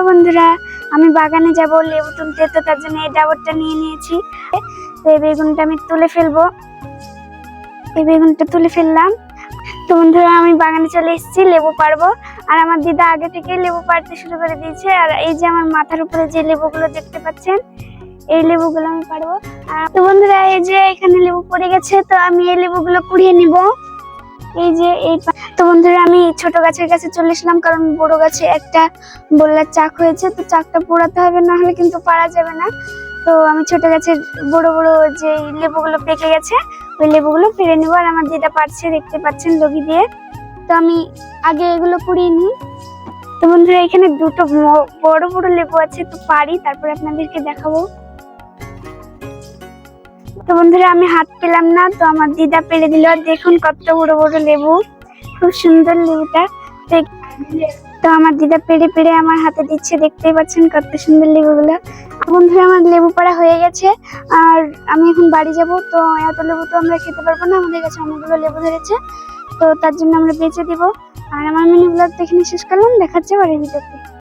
বন্ধুরা, আমি বাগানে যাব লেবু তুলতে, তো তার জন্য এই ডাবরটা নিয়ে নিয়েছি। তো এই বেগুনটা আমি তুলে ফেলবো। এই বেগুনটা তুলে ফেললাম। তো বন্ধুরা, আমি বাগানে চলে এসেছি, লেবু পারবো। আর আমার দিদা আগে থেকে লেবু পাড়তে শুরু করে দিয়েছে। আর এই যে আমার মাথার উপরে যে লেবুগুলো দেখতে পাচ্ছেন, এই লেবুগুলো আমি পারবো। তো বন্ধুরা, এই যে এখানে লেবু পড়ে গেছে, তো আমি এই লেবুগুলো কুড়িয়ে নিব। এই যে তো বন্ধুরা, আমি ছোট গাছের কাছে চলে এসলাম, কারণ বড় গাছে একটা বললার চাক হয়েছে, তো চাকটা পোড়াতে হবে, না হলে কিন্তু পারা যাবে না। তো আমি ছোট গাছের বড় বড় যে লেবুগুলো পেকে গেছে, ওই লেবুগুলো পেরে নেবো। আর আমার দিদা পারছে, দেখতে পাচ্ছেন লগি দিয়ে। তো আমি আগে এগুলো কুড়িয়ে নিই। তো বন্ধুরা, এখানে দুটো বড় বড় লেবু আছে, তো পারি, তারপরে আপনাদেরকে দেখাবো। তো বন্ধুরা, আমি হাত পেলাম না, তো আমার দিদা পেরে দিল। দেখুন কত বড় বড় লেবু, খুব সুন্দর লেবুটা। তো আমার দিদা পেরে পেরে আমার হাতে দিচ্ছে, দেখতেই পাচ্ছেন কত সুন্দর লেবুগুলো। বন্ধুরা, আমার লেবু পাড়া হয়ে গেছে, আর আমি এখন বাড়ি যাব। তো এত লেবু তো আমরা খেতে পারবো না, আমাদের কাছে অনেকগুলো লেবু ধরেছে, তো তার জন্য আমরা বেচে দিব। আর আমার মিনি ব্লগ এখানে শেষ করলাম, দেখাচ্ছে বাড়ির ভিতরে।